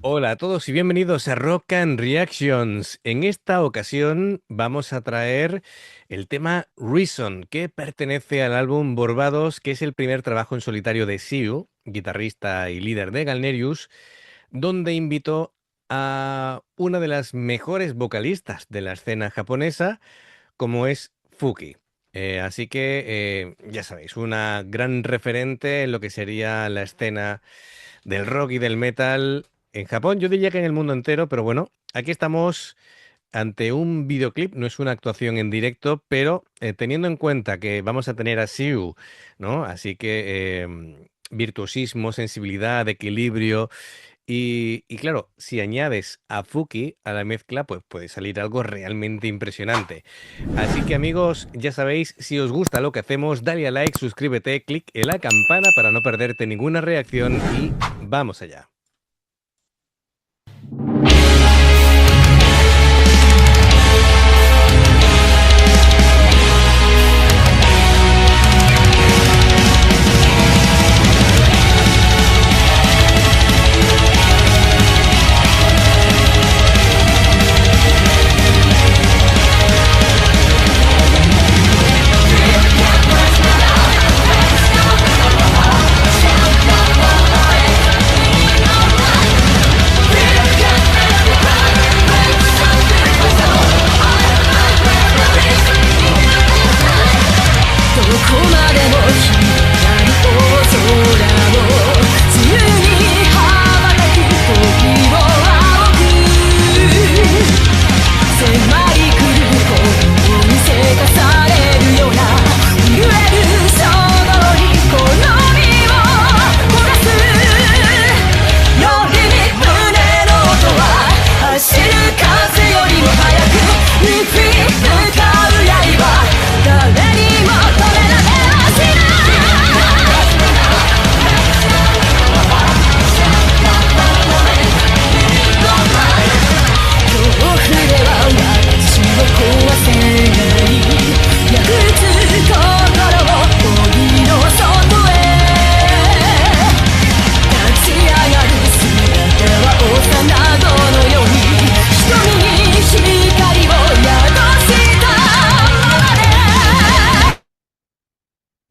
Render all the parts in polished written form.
Hola a todos y bienvenidos a Rock and Reactions. En esta ocasión vamos a traer el tema Reason, que pertenece al álbum Borvados, que es el primer trabajo en solitario de Siu, guitarrista y líder de Galnerius, donde invitó a una de las mejores vocalistas de la escena japonesa, como es Fuki. Así que ya sabéis, una gran referente en lo que sería la escena del rock y del metal en Japón, yo diría que en el mundo entero, pero bueno, aquí estamos ante un videoclip, no es una actuación en directo, pero teniendo en cuenta que vamos a tener a Siu, ¿no? Así que virtuosismo, sensibilidad, equilibrio y claro, si añades a Fuki a la mezcla, pues puede salir algo realmente impresionante. Así que amigos, ya sabéis, si os gusta lo que hacemos, dale a like, suscríbete, clic en la campana para no perderte ninguna reacción y vamos allá.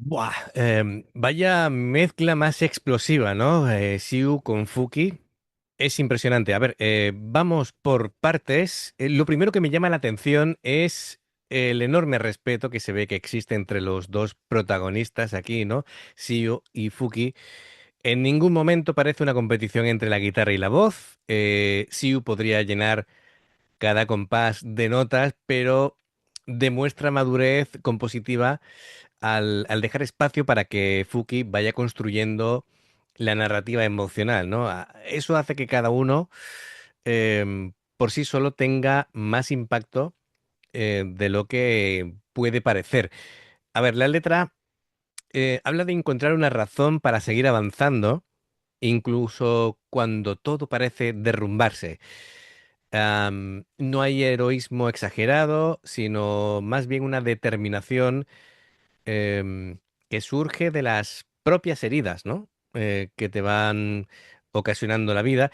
Buah, vaya mezcla más explosiva, ¿no? Siu con Fuki. Es impresionante. A ver, vamos por partes. Lo primero que me llama la atención es el enorme respeto que se ve que existe entre los dos protagonistas aquí, ¿no? Siu y Fuki. En ningún momento parece una competición entre la guitarra y la voz. Siu podría llenar cada compás de notas, pero demuestra madurez compositiva al dejar espacio para que Fuki vaya construyendo la narrativa emocional, ¿no? Eso hace que cada uno por sí solo tenga más impacto de lo que puede parecer. A ver, la letra habla de encontrar una razón para seguir avanzando, incluso cuando todo parece derrumbarse. No hay heroísmo exagerado, sino más bien una determinación que surge de las propias heridas, ¿no? Que te van ocasionando la vida.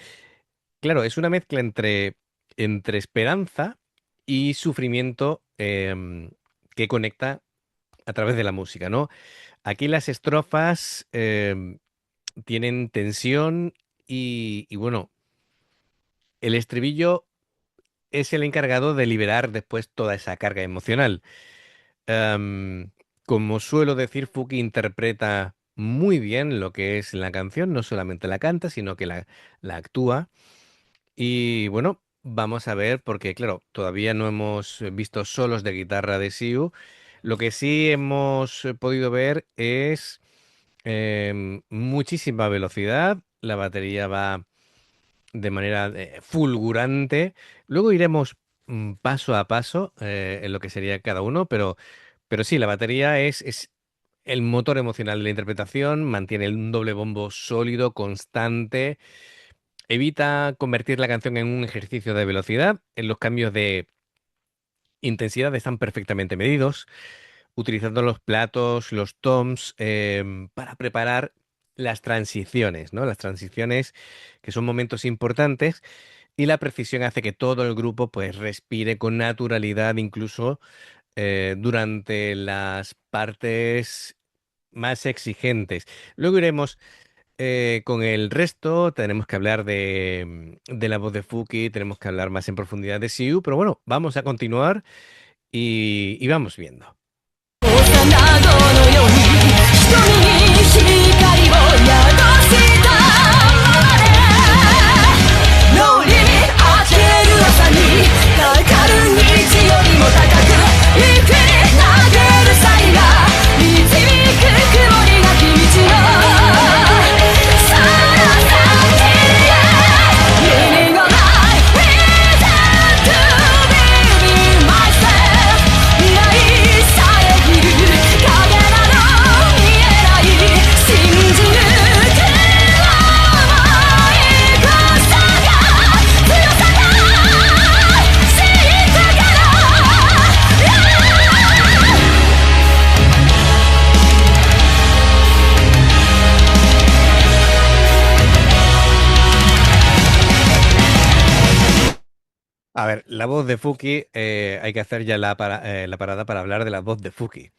Claro, es una mezcla entre esperanza y sufrimiento que conecta a través de la música, ¿no? Aquí las estrofas tienen tensión y bueno, el estribillo es el encargado de liberar después toda esa carga emocional. Em, Como suelo decir, Fuki interpreta muy bien lo que es la canción, no solamente la canta, sino que la actúa. Y bueno, vamos a ver, porque claro, todavía no hemos visto solos de guitarra de Siu. Lo que sí hemos podido ver es muchísima velocidad, la batería va de manera fulgurante. Luego iremos paso a paso en lo que sería cada uno, pero sí, la batería es el motor emocional de la interpretación, mantiene un doble bombo sólido, constante, evita convertir la canción en un ejercicio de velocidad, en los cambios de intensidad están perfectamente medidos, utilizando los platos, los toms, para preparar las transiciones, ¿no? Las transiciones que son momentos importantes y la precisión hace que todo el grupo pues respire con naturalidad, incluso durante las partes más exigentes. Luego iremos con el resto, tenemos que hablar de la voz de Fuki, tenemos que hablar más en profundidad de Siu, pero bueno, vamos a continuar y vamos viendo. あ ver, la voz de Fuki, hay que hacer ya la parada para hablar de la voz de Fuki.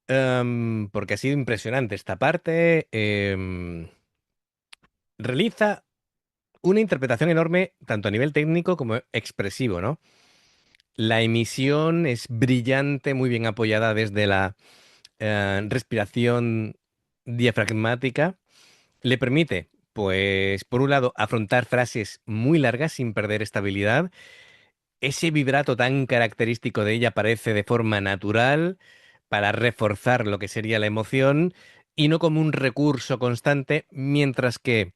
Porque ha sido impresionante esta parte. Realiza una interpretación enorme, tanto a nivel técnico como expresivo, ¿no? La emisión es brillante, muy bien apoyada desde la respiración diafragmática. Le permite, pues, por un lado, afrontar frases muy largas sin perder estabilidad. Ese vibrato tan característico de ella aparece de forma natural para reforzar lo que sería la emoción y no como un recurso constante, mientras que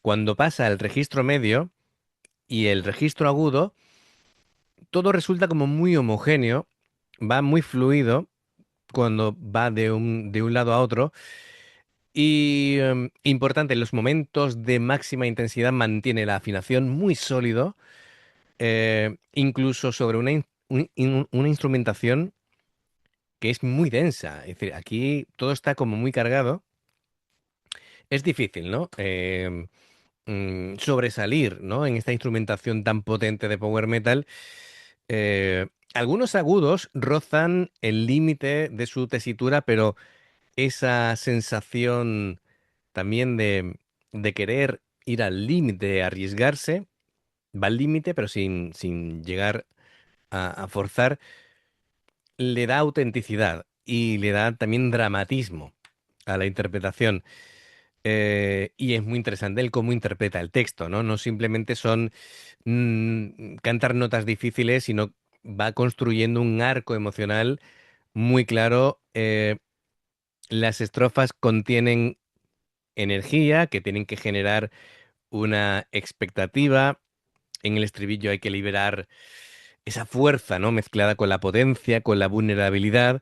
cuando pasa el registro medio y el registro agudo, todo resulta como muy homogéneo, va muy fluido cuando va de un lado a otro. Y importante, en los momentos de máxima intensidad mantiene la afinación muy sólido, incluso sobre una instrumentación que es muy densa. Es decir, aquí todo está como muy cargado. Es difícil, ¿no? Sobresalir, ¿no? En esta instrumentación tan potente de power metal. Algunos agudos rozan el límite de su tesitura, pero esa sensación también de querer ir al límite, arriesgarse, va al límite, pero sin llegar a forzar, le da autenticidad y le da también dramatismo a la interpretación. Y es muy interesante el cómo interpreta el texto, ¿no? No simplemente son cantar notas difíciles, sino va construyendo un arco emocional muy claro. Las estrofas contienen energía que tienen que generar una expectativa. En el estribillo hay que liberar esa fuerza, ¿no? Mezclada con la potencia, con la vulnerabilidad.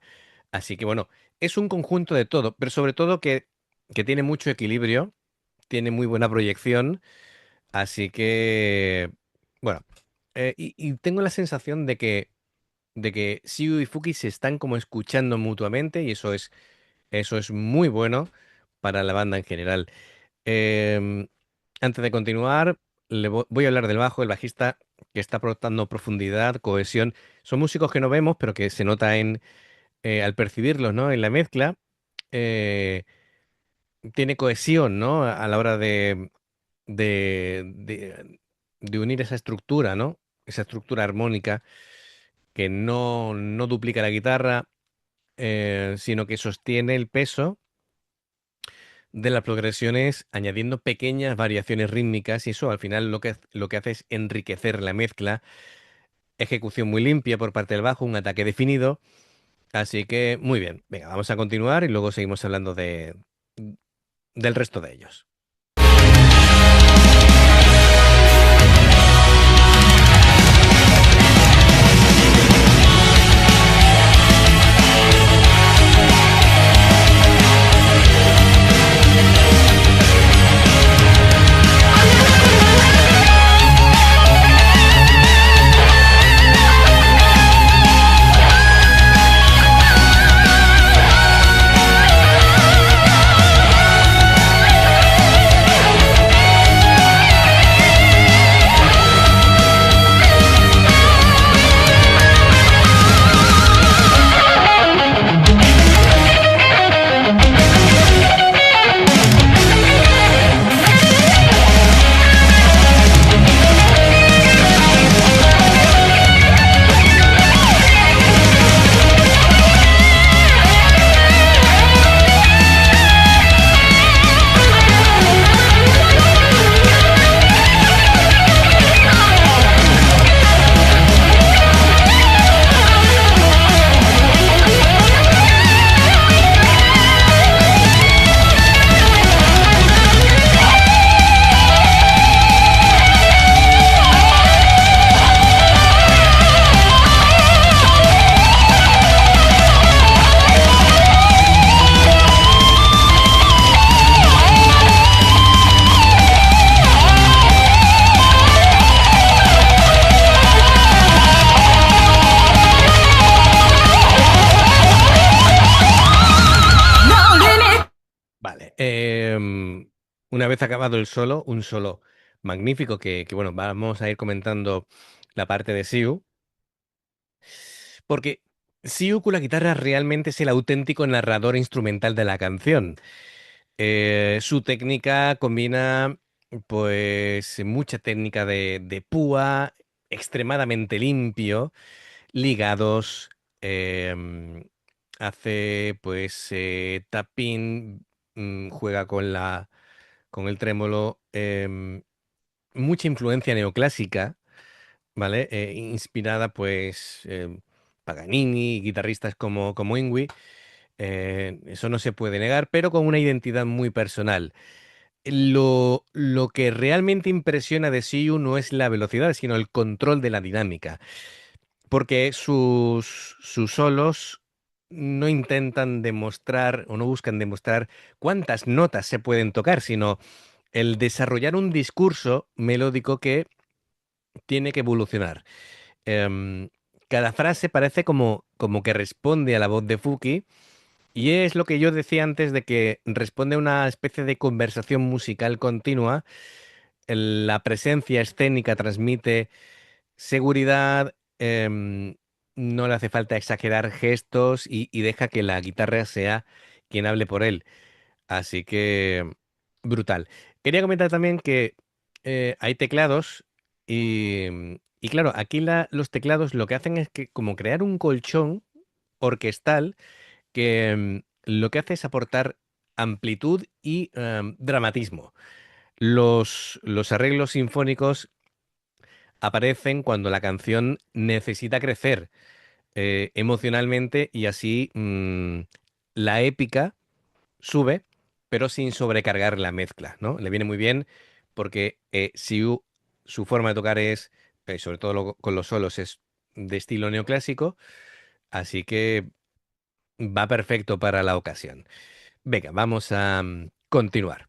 Así que bueno, es un conjunto de todo, pero sobre todo que tiene mucho equilibrio, tiene muy buena proyección. Así que, bueno, y tengo la sensación de que Siu y Fuki se están como escuchando mutuamente y eso es muy bueno para la banda en general. Em, Antes de continuar, voy a hablar del bajo, el bajista que está aportando profundidad, cohesión. Son músicos que no vemos, pero que se nota al percibirlos, ¿no? En la mezcla. eh, Tiene cohesión, ¿no? A la hora de unir esa estructura, ¿no? Esa estructura armónica que no duplica la guitarra, sino que sostiene el peso de las progresiones añadiendo pequeñas variaciones rítmicas y eso al final lo que hace es enriquecer la mezcla, ejecución muy limpia por parte del bajo, un ataque definido, así que muy bien. Venga, vamos a continuar y luego seguimos hablando del resto de ellos. una vez acabado el solo, un solo magnífico bueno, vamos a ir comentando la parte de Siu, porque Siu con la guitarra realmente es el auténtico narrador instrumental de la canción. Su técnica combina, pues, mucha técnica de púa, extremadamente limpio, ligados, hace, pues, tapping, juega con el trémolo, mucha influencia neoclásica, ¿vale? Inspirada, pues, Paganini, guitarristas como Ingui. Eso no se puede negar, pero con una identidad muy personal. Lo que realmente impresiona de Siu no es la velocidad, sino el control de la dinámica, porque sus solos no intentan demostrar o no buscan demostrar cuántas notas se pueden tocar, sino el desarrollar un discurso melódico que tiene que evolucionar. Em, Cada frase parece como que responde a la voz de Fuki, y es lo que yo decía antes de que responde a una especie de conversación musical continua. La presencia escénica transmite seguridad, no le hace falta exagerar gestos y deja que la guitarra sea quien hable por él. Así que brutal. Quería comentar también que hay teclados y claro, aquí los teclados lo que hacen es que como crear un colchón orquestal que lo que hace es aportar amplitud y dramatismo. Los arreglos sinfónicos aparecen cuando la canción necesita crecer emocionalmente y así la épica sube, pero sin sobrecargar la mezcla, ¿no? Le viene muy bien porque Siu, su forma de tocar es, sobre todo con los solos, es de estilo neoclásico, así que va perfecto para la ocasión. Venga, vamos a continuar.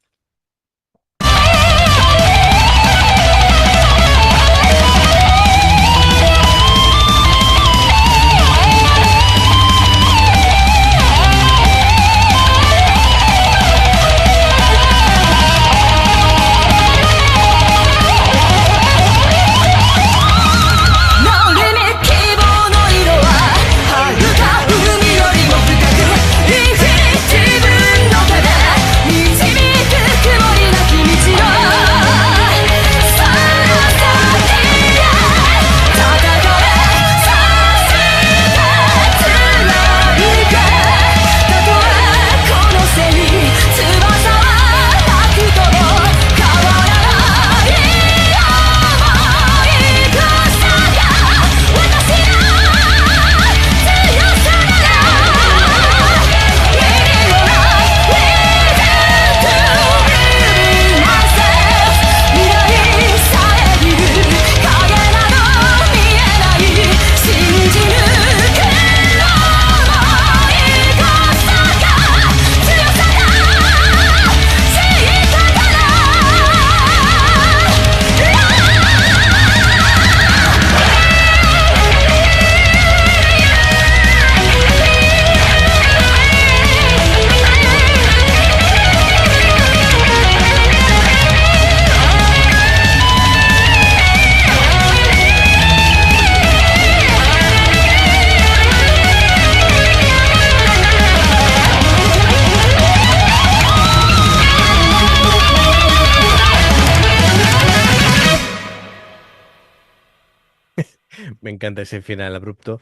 Me encanta ese final abrupto.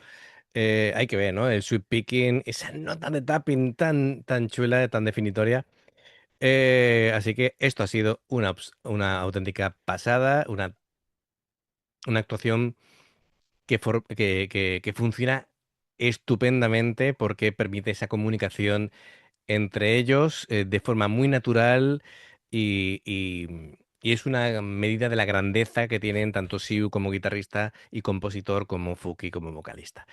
Hay que ver, ¿no? El sweep picking, esa nota de tapping tan chula, tan definitoria. Así que esto ha sido una auténtica pasada, una actuación que funciona estupendamente porque permite esa comunicación entre ellos de forma muy natural y es una medida de la grandeza que tienen tanto Siu como guitarrista y compositor como Fuki como vocalista.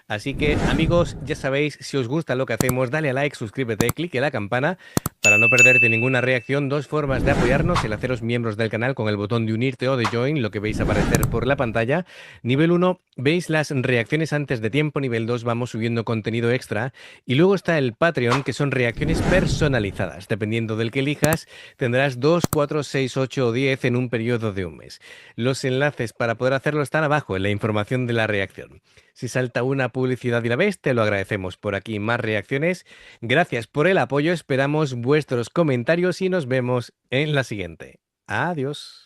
Así que amigos, ya sabéis, si os gusta lo que hacemos, dale a like, suscríbete, clique la campana Para no perderte ninguna reacción, dos formas de apoyarnos: el haceros miembros del canal con el botón de unirte o de join, lo que veis aparecer por la pantalla. Nivel 1, veis las reacciones antes de tiempo. Nivel 2, vamos subiendo contenido extra. Y luego está el Patreon, que son reacciones personalizadas. Dependiendo del que elijas, tendrás 2, 4, 6, 8 o 10 en un periodo de un mes. Los enlaces para poder hacerlo están abajo en la información de la reacción. Si salta una publicidad y la ves, te lo agradecemos. Por aquí más reacciones. Gracias por el apoyo, esperamos vuestros comentarios y nos vemos en la siguiente. Adiós.